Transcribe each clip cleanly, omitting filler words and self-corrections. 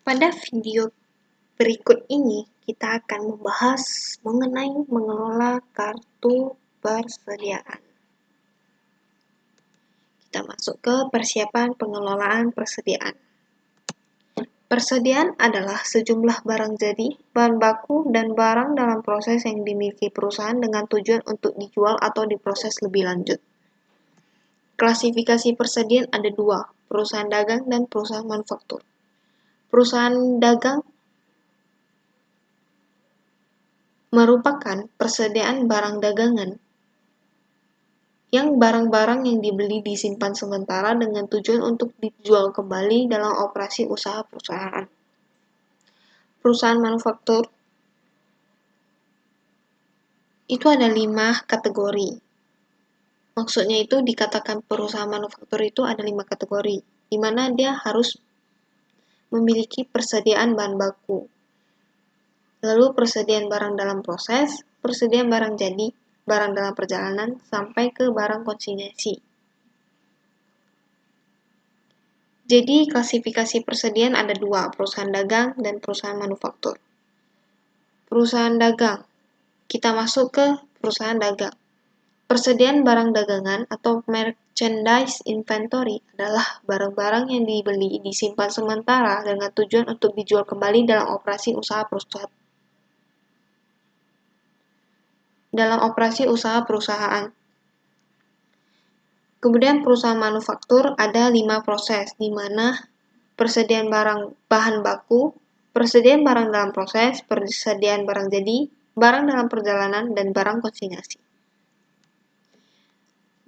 Pada video berikut ini, kita akan membahas mengenai mengelola kartu persediaan. Kita masuk ke persiapan pengelolaan persediaan. Persediaan adalah sejumlah barang jadi, bahan baku, dan barang dalam proses yang dimiliki perusahaan dengan tujuan untuk dijual atau diproses lebih lanjut. Klasifikasi persediaan ada dua, perusahaan dagang dan perusahaan manufaktur. Perusahaan dagang merupakan persediaan barang dagangan yang barang-barang yang dibeli disimpan sementara dengan tujuan untuk dijual kembali dalam operasi usaha perusahaan. Perusahaan manufaktur itu ada 5 kategori. Maksudnya itu dikatakan perusahaan manufaktur itu ada 5 kategori, di mana dia harus memiliki persediaan bahan baku. Lalu persediaan barang dalam proses, persediaan barang jadi, barang dalam perjalanan, sampai ke barang konsinyasi. Jadi klasifikasi persediaan ada dua, perusahaan dagang dan perusahaan manufaktur. Perusahaan dagang, kita masuk ke perusahaan dagang. Persediaan barang dagangan atau merchandise inventory adalah barang-barang yang dibeli disimpan sementara dengan tujuan untuk dijual kembali dalam operasi usaha perusahaan. Kemudian perusahaan manufaktur ada 5 proses, di mana persediaan bahan baku, persediaan barang dalam proses, persediaan barang jadi, barang dalam perjalanan, dan barang konsinyasi.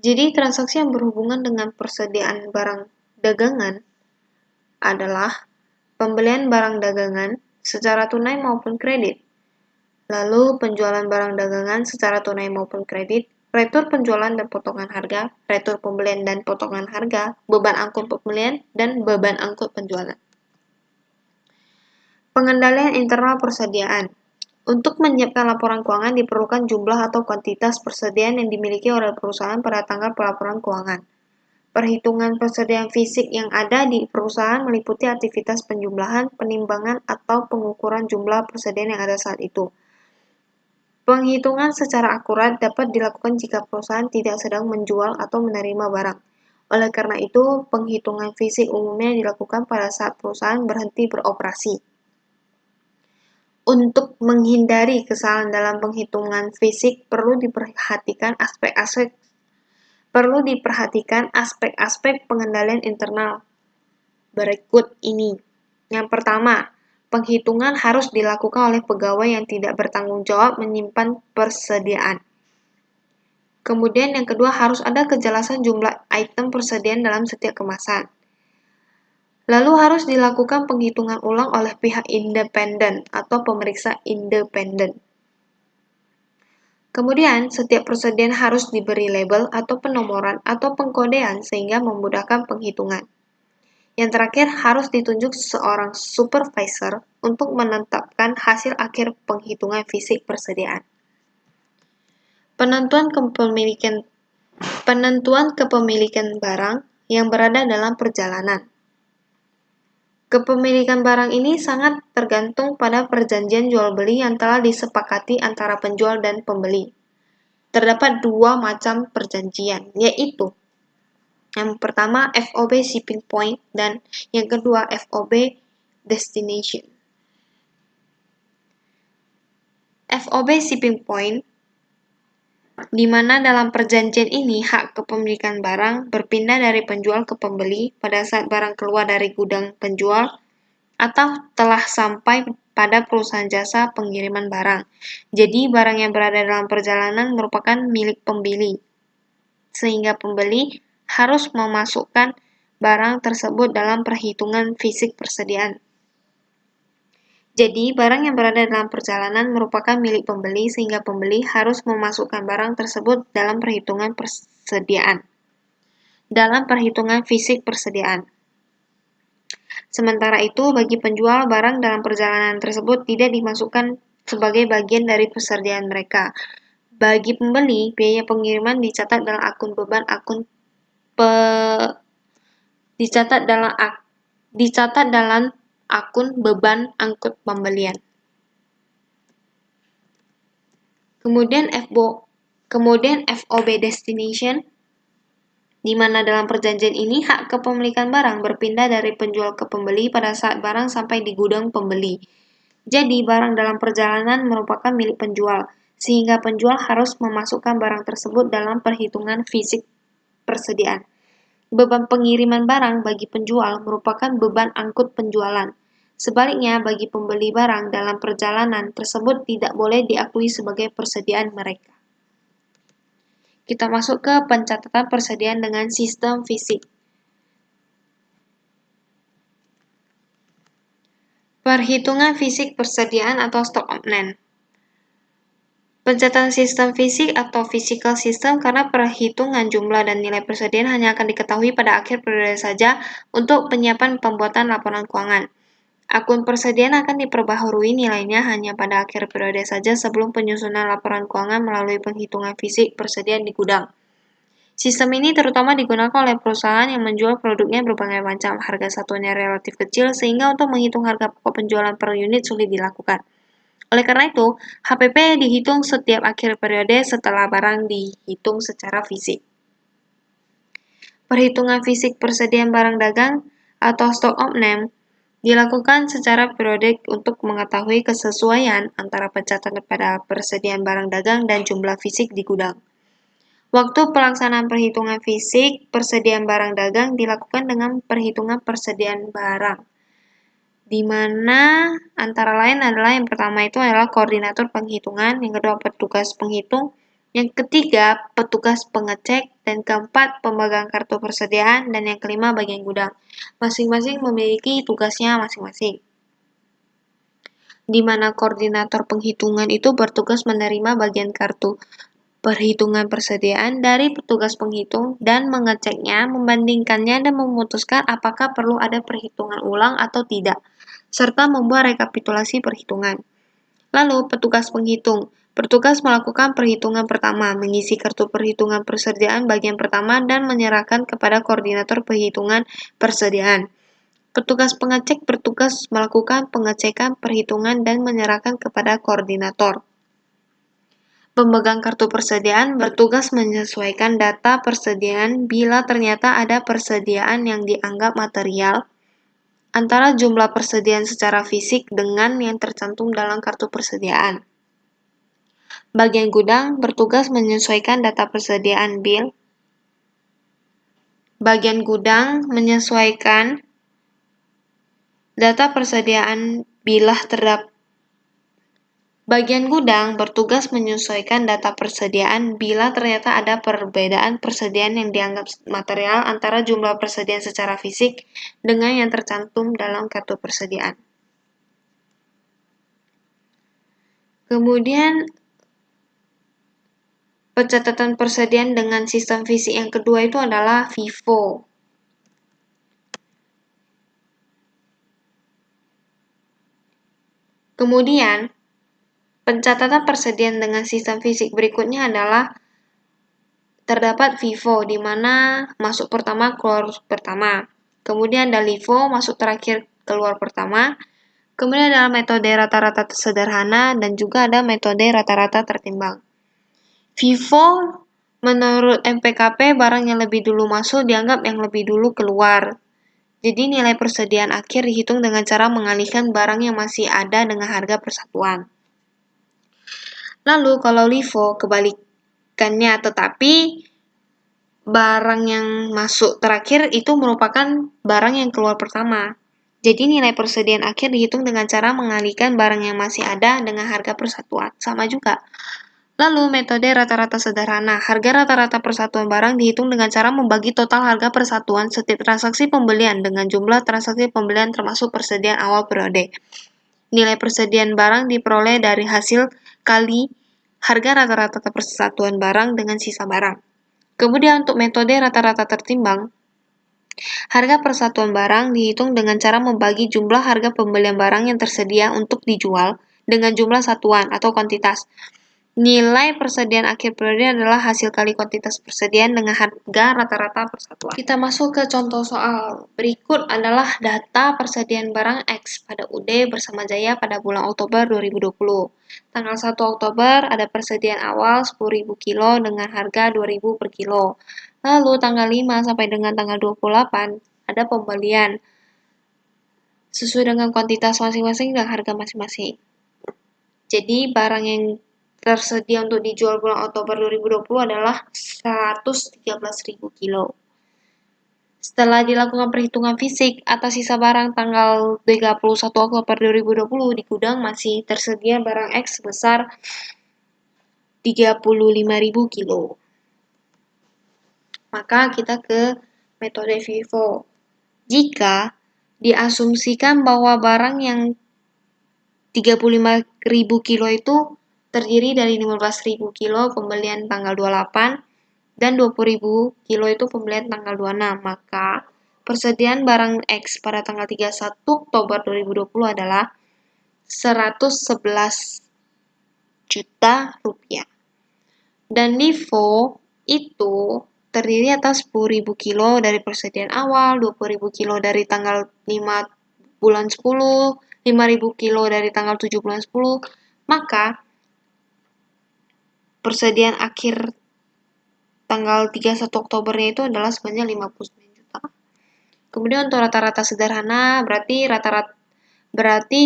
Jadi transaksi yang berhubungan dengan persediaan barang dagangan adalah pembelian barang dagangan secara tunai maupun kredit, lalu penjualan barang dagangan secara tunai maupun kredit, retur penjualan dan potongan harga, retur pembelian dan potongan harga, beban angkut pembelian, dan beban angkut penjualan. Pengendalian internal persediaan. Untuk menyiapkan laporan keuangan diperlukan jumlah atau kuantitas persediaan yang dimiliki oleh perusahaan pada tanggal pelaporan keuangan. Perhitungan persediaan fisik yang ada di perusahaan meliputi aktivitas penjumlahan, penimbangan, atau pengukuran jumlah persediaan yang ada saat itu. Penghitungan secara akurat dapat dilakukan jika perusahaan tidak sedang menjual atau menerima barang. Oleh karena itu, penghitungan fisik umumnya dilakukan pada saat perusahaan berhenti beroperasi. Untuk menghindari kesalahan dalam penghitungan fisik, perlu diperhatikan aspek-aspek pengendalian internal berikut ini. Yang pertama, penghitungan harus dilakukan oleh pegawai yang tidak bertanggung jawab menyimpan persediaan. Kemudian yang kedua, harus ada kejelasan jumlah item persediaan dalam setiap kemasan. Lalu harus dilakukan penghitungan ulang oleh pihak independen atau pemeriksa independen. Kemudian, setiap persediaan harus diberi label atau penomoran atau pengkodean sehingga memudahkan penghitungan. Yang terakhir, harus ditunjuk seorang supervisor untuk menetapkan hasil akhir penghitungan fisik persediaan. Penentuan kepemilikan barang yang berada dalam perjalanan. Kepemilikan barang ini sangat tergantung pada perjanjian jual-beli yang telah disepakati antara penjual dan pembeli. Terdapat dua macam perjanjian, yaitu yang pertama FOB Shipping Point dan yang kedua FOB Destination. FOB Shipping Point, di mana dalam perjanjian ini hak kepemilikan barang berpindah dari penjual ke pembeli pada saat barang keluar dari gudang penjual atau telah sampai pada perusahaan jasa pengiriman barang. Jadi barang yang berada dalam perjalanan merupakan milik pembeli, sehingga pembeli harus memasukkan barang tersebut dalam perhitungan fisik persediaan. Jadi, barang yang berada dalam perjalanan merupakan milik pembeli sehingga pembeli harus memasukkan barang tersebut dalam perhitungan persediaan. Dalam perhitungan fisik persediaan. Sementara itu, bagi penjual, barang dalam perjalanan tersebut tidak dimasukkan sebagai bagian dari persediaan mereka. Bagi pembeli, biaya pengiriman dicatat dalam akun beban dicatat dalam akun beban angkut pembelian. Kemudian FOB destination, di mana dalam perjanjian ini hak kepemilikan barang berpindah dari penjual ke pembeli pada saat barang sampai di gudang pembeli. Jadi, barang dalam perjalanan merupakan milik penjual, sehingga penjual harus memasukkan barang tersebut dalam perhitungan fisik persediaan. Beban pengiriman barang bagi penjual merupakan beban angkut penjualan. Sebaliknya, bagi pembeli barang dalam perjalanan tersebut tidak boleh diakui sebagai persediaan mereka. Kita masuk ke pencatatan persediaan dengan sistem fisik. Perhitungan fisik persediaan atau stock of name. Pencatatan sistem fisik atau physical system karena perhitungan jumlah dan nilai persediaan hanya akan diketahui pada akhir periode saja untuk penyiapan pembuatan laporan keuangan. Akun persediaan akan diperbaharui nilainya hanya pada akhir periode saja sebelum penyusunan laporan keuangan melalui penghitungan fisik persediaan di gudang. Sistem ini terutama digunakan oleh perusahaan yang menjual produknya berbagai macam, harga satuannya relatif kecil sehingga untuk menghitung harga pokok penjualan per unit sulit dilakukan. Oleh karena itu, HPP dihitung setiap akhir periode setelah barang dihitung secara fisik. Perhitungan fisik persediaan barang dagang atau stock of name dilakukan secara periodik untuk mengetahui kesesuaian antara pencatatan pada persediaan barang dagang dan jumlah fisik di gudang. Waktu pelaksanaan perhitungan fisik persediaan barang dagang dilakukan dengan perhitungan persediaan barang, di mana antara lain adalah yang pertama itu adalah koordinator penghitungan, yang kedua petugas penghitung, yang ketiga petugas pengecek, dan keempat pemegang kartu persediaan, dan yang kelima bagian gudang. Masing-masing memiliki tugasnya masing-masing, di mana koordinator penghitungan itu bertugas menerima bagian kartu perhitungan persediaan dari petugas penghitung dan mengeceknya, membandingkannya, dan memutuskan apakah perlu ada perhitungan ulang atau tidak, serta membuat rekapitulasi perhitungan. Lalu, petugas penghitung bertugas melakukan perhitungan pertama, mengisi kartu perhitungan persediaan bagian pertama dan menyerahkan kepada koordinator perhitungan persediaan. Petugas pengecek bertugas melakukan pengecekan perhitungan dan menyerahkan kepada koordinator. Pemegang kartu persediaan bertugas menyesuaikan data persediaan bila ternyata ada persediaan yang dianggap material antara jumlah persediaan secara fisik dengan yang tercantum dalam kartu persediaan. Bagian gudang bertugas menyesuaikan data persediaan bil. Bagian gudang menyesuaikan data persediaan bila terdapat. Bagian gudang bertugas menyesuaikan data persediaan bila ternyata ada perbedaan persediaan yang dianggap material antara jumlah persediaan secara fisik dengan yang tercantum dalam kartu persediaan. Kemudian, pencatatan persediaan dengan sistem fisik yang kedua itu adalah FIFO. Kemudian, pencatatan persediaan dengan sistem fisik berikutnya adalah terdapat FIFO, di mana masuk pertama, keluar pertama. Kemudian ada LIFO, masuk terakhir, keluar pertama. Kemudian ada metode rata-rata sederhana dan juga ada metode rata-rata tertimbang. FIFO, menurut MPKP, barang yang lebih dulu masuk dianggap yang lebih dulu keluar. Jadi nilai persediaan akhir dihitung dengan cara mengalihkan barang yang masih ada dengan harga persatuan. Lalu kalau LIFO kebalikannya, tetapi barang yang masuk terakhir itu merupakan barang yang keluar pertama. Jadi nilai persediaan akhir dihitung dengan cara mengalihkan barang yang masih ada dengan harga persatuan. Sama juga. Lalu metode rata-rata sederhana. Harga rata-rata persatuan barang dihitung dengan cara membagi total harga persatuan setiap transaksi pembelian dengan jumlah transaksi pembelian termasuk persediaan awal periode. Nilai persediaan barang diperoleh dari hasil kali harga rata-rata persatuan barang dengan sisa barang. Kemudian untuk metode rata-rata tertimbang, harga persatuan barang dihitung dengan cara membagi jumlah harga pembelian barang yang tersedia untuk dijual dengan jumlah satuan atau kuantitas. Nilai persediaan akhir periode adalah hasil kali kuantitas persediaan dengan harga rata-rata persatuan. Kita masuk ke contoh soal. Berikut adalah data persediaan barang X pada UD bersama Jaya pada bulan Oktober 2020. Tanggal 1 Oktober ada persediaan awal 10.000 kilo dengan harga 2.000 per kilo. Lalu tanggal 5 sampai dengan tanggal 28 ada pembelian sesuai dengan kuantitas masing-masing dan harga masing-masing. Jadi barang yang tersedia untuk dijual bulan Oktober 2020 adalah 113.000 kilo. Setelah dilakukan perhitungan fisik atas sisa barang tanggal 31 Oktober 2020, di gudang masih tersedia barang X sebesar 35.000 kilo. Maka kita ke metode FIFO. Jika diasumsikan bahwa barang yang 35.000 kilo itu terdiri dari 15.000 kilo pembelian tanggal 28 dan 20.000 kilo itu pembelian tanggal 26. Maka persediaan barang X pada tanggal 31 Oktober 2020 adalah 111 juta rupiah. Dan LIFO itu terdiri atas 10.000 kilo dari persediaan awal, 20.000 kilo dari tanggal 5 bulan 10, 5.000 kilo dari tanggal 7 bulan 10, maka persediaan akhir tanggal 31 Oktobernya itu adalah sebanyak 59 juta. Kemudian untuk rata-rata sederhana berarti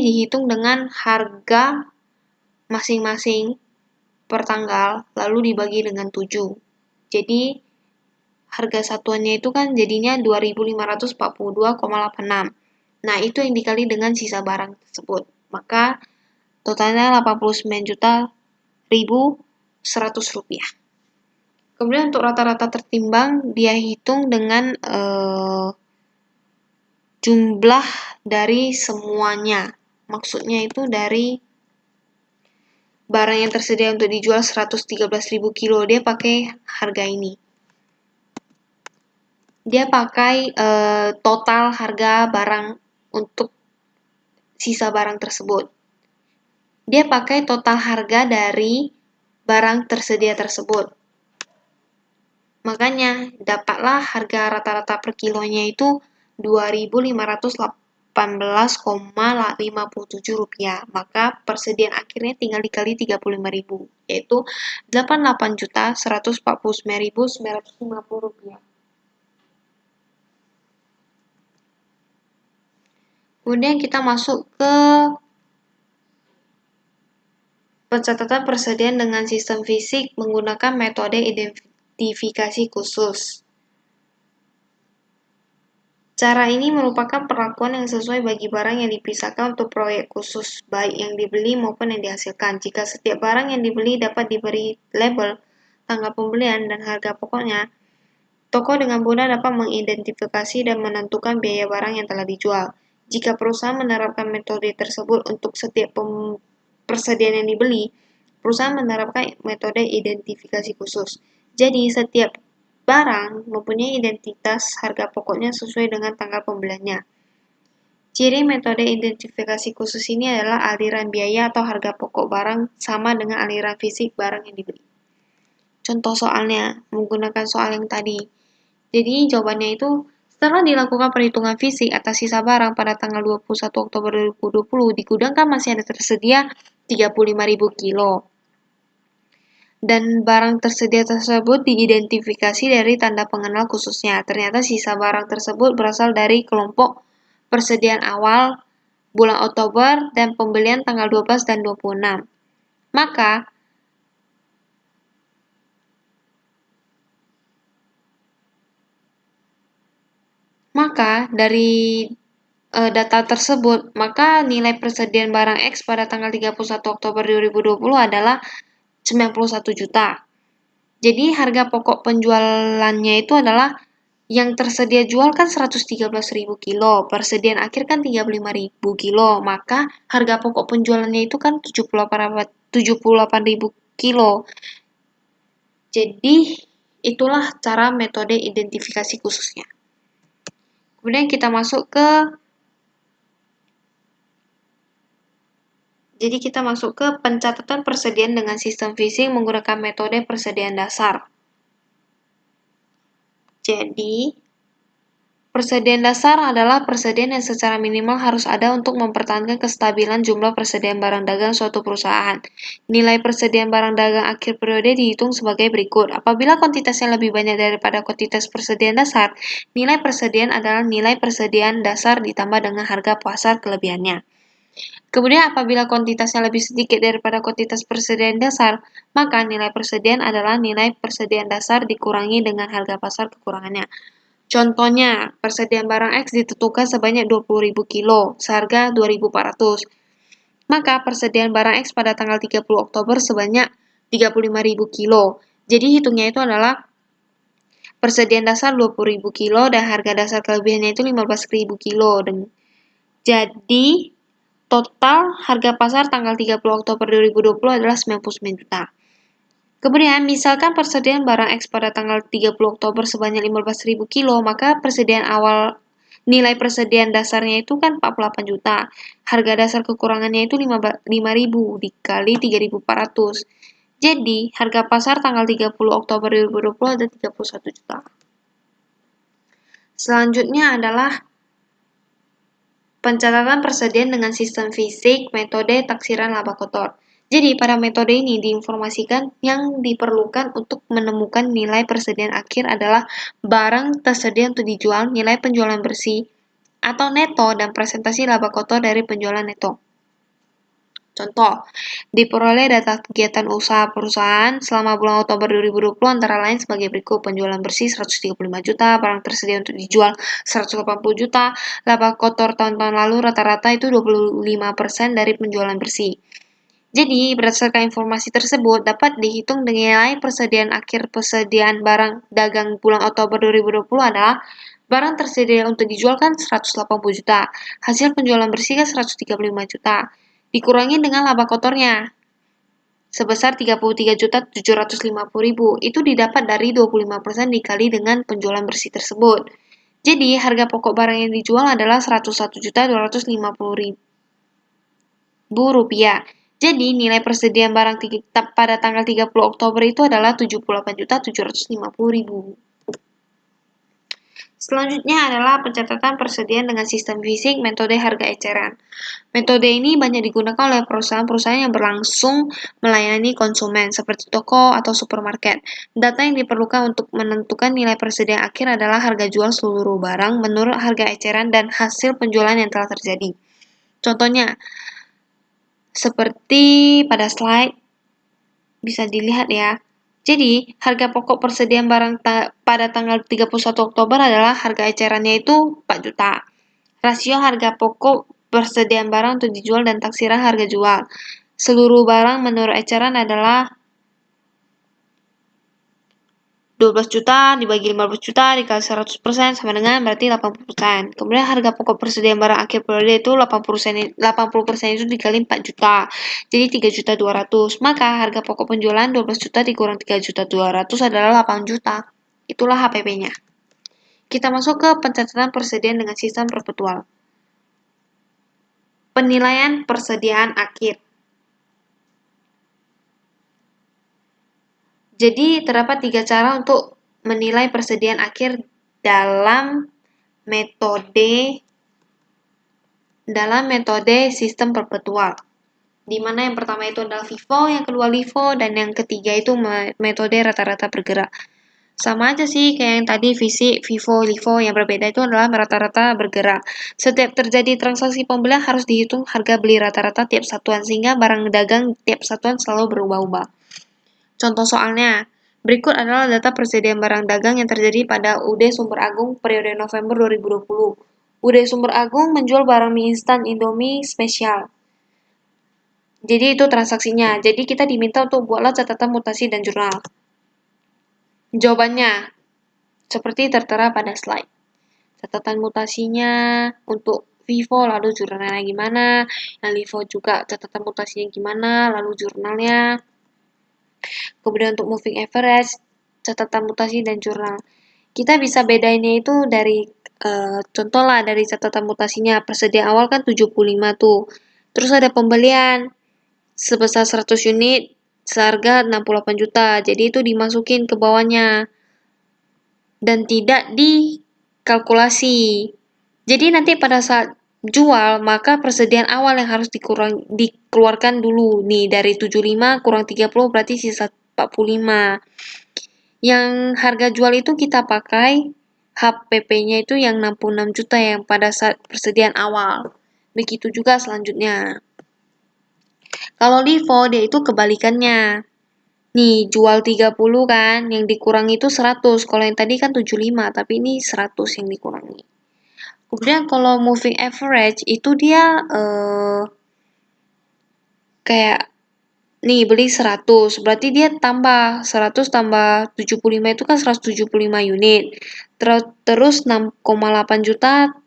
dihitung dengan harga masing-masing per tanggal lalu dibagi dengan 7. Jadi harga satuannya itu kan jadinya 2.542,86. Nah, itu yang dikali dengan sisa barang tersebut. Maka totalnya 89.100 rupiah. Kemudian untuk rata-rata tertimbang dia hitung dengan jumlah dari semuanya. Maksudnya itu dari barang yang tersedia untuk dijual 113.000 kilo, dia pakai harga ini. Dia pakai total harga barang untuk sisa barang tersebut. Dia pakai total harga dari barang tersedia tersebut. Makanya dapatlah harga rata-rata per kilonya itu 2.518,57 rupiah. Maka persediaan akhirnya tinggal dikali 35.000, yaitu 88.149.950 rupiah. Kemudian kita masuk ke pencatatan persediaan dengan sistem fisik menggunakan metode identifikasi khusus. Cara ini merupakan perlakuan yang sesuai bagi barang yang dipisahkan untuk proyek khusus, baik yang dibeli maupun yang dihasilkan. Jika setiap barang yang dibeli dapat diberi label, tanggal pembelian, dan harga pokoknya, toko dengan mudah dapat mengidentifikasi dan menentukan biaya barang yang telah dijual. Jika perusahaan menerapkan metode tersebut untuk setiap persediaan yang dibeli, perusahaan menerapkan metode identifikasi khusus. Jadi, setiap barang mempunyai identitas harga pokoknya sesuai dengan tanggal pembeliannya. Ciri metode identifikasi khusus ini adalah aliran biaya atau harga pokok barang sama dengan aliran fisik barang yang dibeli. Contoh soalnya menggunakan soal yang tadi. Jadi, jawabannya itu setelah dilakukan perhitungan fisik atas sisa barang pada tanggal 21 Oktober 2020, di gudang kan masih ada tersedia 35.000 kilo. Dan barang tersedia tersebut diidentifikasi dari tanda pengenal khususnya. Ternyata sisa barang tersebut berasal dari kelompok persediaan awal bulan Oktober dan pembelian tanggal 12 dan 26. Maka dari data tersebut, maka nilai persediaan barang X pada tanggal 31 Oktober 2020 adalah 91 juta. Jadi harga pokok penjualannya itu adalah yang tersedia jual kan 113.000 kilo, persediaan akhir kan 35.000 kilo, maka harga pokok penjualannya itu kan 78.000 kilo. Jadi itulah cara metode identifikasi khususnya. Kemudian kita masuk ke Jadi kita masuk ke pencatatan persediaan dengan sistem phishing menggunakan metode persediaan dasar. Jadi, persediaan dasar adalah persediaan yang secara minimal harus ada untuk mempertahankan kestabilan jumlah persediaan barang dagang suatu perusahaan. Nilai persediaan barang dagang akhir periode dihitung sebagai berikut. Apabila kuantitasnya lebih banyak daripada kuantitas persediaan dasar, nilai persediaan adalah nilai persediaan dasar ditambah dengan harga pasar kelebihannya. Kemudian apabila kuantitasnya lebih sedikit daripada kuantitas persediaan dasar, maka nilai persediaan adalah nilai persediaan dasar dikurangi dengan harga pasar kekurangannya. Contohnya, persediaan barang X ditentukan sebanyak 20.000 kilo, seharga 2.400. Maka persediaan barang X pada tanggal 30 Oktober sebanyak 35.000 kilo. Jadi hitungnya itu adalah persediaan dasar 20.000 kilo dan harga dasar kelebihannya itu 15.000 kilo. Jadi, total harga pasar tanggal 30 Oktober 2020 adalah 99 juta. Kemudian, misalkan persediaan barang X pada tanggal 30 Oktober sebanyak 15.000 kilo, maka persediaan awal nilai persediaan dasarnya itu kan 48 juta. Harga dasar kekurangannya itu 5.000 dikali 3.400. Jadi, harga pasar tanggal 30 Oktober 2020 ada 31 juta. Selanjutnya adalah pencatatan persediaan dengan sistem fisik, metode taksiran laba kotor. Jadi, pada metode ini diinformasikan yang diperlukan untuk menemukan nilai persediaan akhir adalah barang tersedia untuk dijual, nilai penjualan bersih, atau neto, dan presentasi laba kotor dari penjualan neto. Contoh, diperoleh data kegiatan usaha perusahaan selama bulan Oktober 2020 antara lain sebagai berikut: penjualan bersih 135 juta, barang tersedia untuk dijual 180 juta, laba kotor tahun-tahun lalu rata-rata itu 25% dari penjualan bersih. Jadi, berdasarkan informasi tersebut, dapat dihitung nilai persediaan akhir persediaan barang dagang bulan Oktober 2020 adalah barang tersedia untuk dijual kan 180 juta, hasil penjualan bersih kan 135 juta, dikurangi dengan laba kotornya sebesar 33.750.000. Itu didapat dari 25% dikali dengan penjualan bersih tersebut. Jadi, harga pokok barang yang dijual adalah 101.250.000 rupiah. Jadi, nilai persediaan barang pada tanggal 30 Oktober itu adalah 78.750.000. Selanjutnya adalah pencatatan persediaan dengan sistem fisik metode harga eceran. Metode ini banyak digunakan oleh perusahaan-perusahaan yang berlangsung melayani konsumen, seperti toko atau supermarket. Data yang diperlukan untuk menentukan nilai persediaan akhir adalah harga jual seluruh barang menurut harga eceran dan hasil penjualan yang telah terjadi. Contohnya, seperti pada slide, bisa dilihat ya. Jadi, harga pokok persediaan barang pada tanggal 31 Oktober adalah harga ecerannya itu 4 juta. Rasio harga pokok persediaan barang untuk dijual dan taksiran harga jual. Seluruh barang menurut eceran adalah 12 juta dibagi 15 juta dikali 100% sama dengan berarti 80%. Kemudian harga pokok persediaan barang akhir periode itu 80% itu dikali 4 juta. Jadi 3.200.000. Maka harga pokok penjualan 12 juta dikurang 3.200.000 adalah 8 juta. Itulah HPP-nya. Kita masuk ke pencatatan persediaan dengan sistem perpetual. Penilaian persediaan akhir. Jadi, terdapat 3 cara untuk menilai persediaan akhir dalam metode sistem perpetual. Di mana yang pertama itu adalah FIFO, yang kedua LIFO, dan yang ketiga itu metode rata-rata bergerak. Sama aja sih kayak yang tadi FIFO, LIFO, yang berbeda itu adalah rata-rata bergerak. Setiap terjadi transaksi pembelian harus dihitung harga beli rata-rata tiap satuan, sehingga barang dagang tiap satuan selalu berubah-ubah. Contoh soalnya, berikut adalah data persediaan barang dagang yang terjadi pada UD Sumber Agung periode November 2020. UD Sumber Agung menjual barang mie instan Indomie spesial. Jadi itu transaksinya. Jadi kita diminta untuk buatlah catatan mutasi dan jurnal. Jawabannya seperti tertera pada slide. Catatan mutasinya untuk FIFO lalu jurnalnya gimana, yang LIFO juga catatan mutasinya gimana, lalu jurnalnya. Kemudian untuk moving average, catatan mutasi dan jurnal. Kita bisa bedainnya itu dari contoh lah dari catatan mutasinya. Persediaan awal kan 75 tuh. Terus ada pembelian. sebesar 100 unit seharga 68 juta. Jadi itu dimasukin ke bawahnya dan tidak dikalkulasi. Jadi nanti pada saat jual, maka persediaan awal yang harus dikeluarkan dulu. Nih, dari 75 kurang 30 berarti sisa 45. Yang harga jual itu kita pakai HPP-nya itu yang 66 juta yang pada saat persediaan awal. Begitu juga selanjutnya. Kalau LIFO dia itu kebalikannya. Nih, jual 30 kan, yang dikurangi itu 100. Kalau yang tadi kan 75, tapi ini 100 yang dikurangi. Kemudian kalau moving average itu dia kayak nih beli 100, berarti dia tambah 100 tambah 75 itu kan 175 unit. Terus 6,8 juta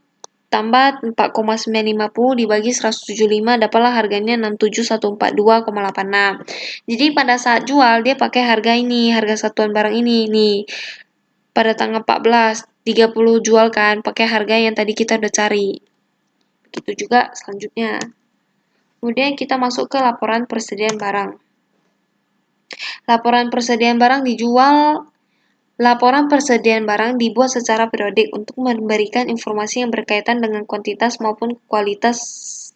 tambah 4,950 dibagi 175 dapatlah harganya 67142,86. Jadi pada saat jual dia pakai harga ini, harga satuan barang ini nih. Pada tanggal 14, 30 jual kan pakai harga yang tadi kita udah cari. Begitu juga selanjutnya. Kemudian kita masuk ke laporan persediaan barang. Laporan persediaan barang dijual. Laporan persediaan barang dibuat secara periodik untuk memberikan informasi yang berkaitan dengan kuantitas maupun kualitas.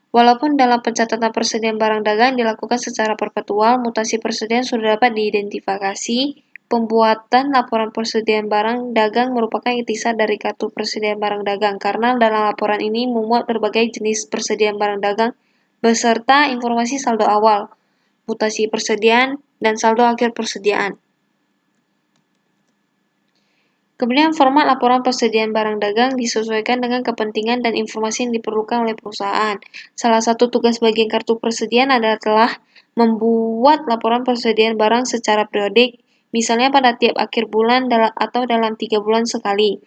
Walaupun dalam pencatatan persediaan barang dagang dilakukan secara perpetual, mutasi persediaan sudah dapat diidentifikasi. Pembuatan laporan persediaan barang dagang merupakan intisari dari kartu persediaan barang dagang, karena dalam laporan ini memuat berbagai jenis persediaan barang dagang beserta informasi saldo awal, mutasi persediaan, dan saldo akhir persediaan. Kemudian format laporan persediaan barang dagang disesuaikan dengan kepentingan dan informasi yang diperlukan oleh perusahaan. Salah satu tugas bagian kartu persediaan adalah membuat laporan persediaan barang secara periodik, misalnya pada tiap akhir bulan atau dalam 3 bulan sekali.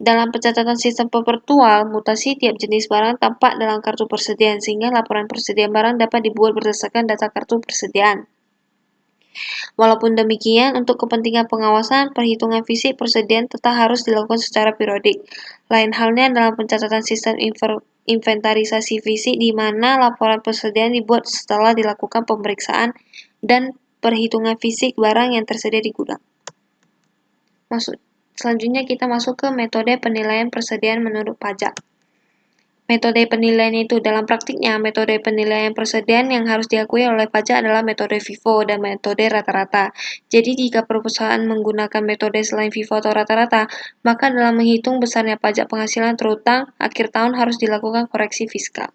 Dalam pencatatan sistem perpetual, mutasi tiap jenis barang tampak dalam kartu persediaan, sehingga laporan persediaan barang dapat dibuat berdasarkan data kartu persediaan. Walaupun demikian, untuk kepentingan pengawasan, perhitungan fisik persediaan tetap harus dilakukan secara periodik. Lain halnya dalam pencatatan sistem inventarisasi fisik di mana laporan persediaan dibuat setelah dilakukan pemeriksaan dan perhitungan fisik barang yang tersedia di gudang. Selanjutnya kita masuk ke metode penilaian persediaan menurut pajak. Metode penilaian itu dalam praktiknya, metode penilaian persediaan yang harus diakui oleh pajak adalah metode FIFO dan metode rata-rata. Jadi jika perusahaan menggunakan metode selain FIFO atau rata-rata, maka dalam menghitung besarnya pajak penghasilan terutang, akhir tahun harus dilakukan koreksi fiskal.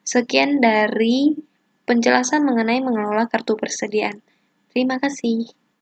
Sekian dari penjelasan mengenai mengelola kartu persediaan. Terima kasih.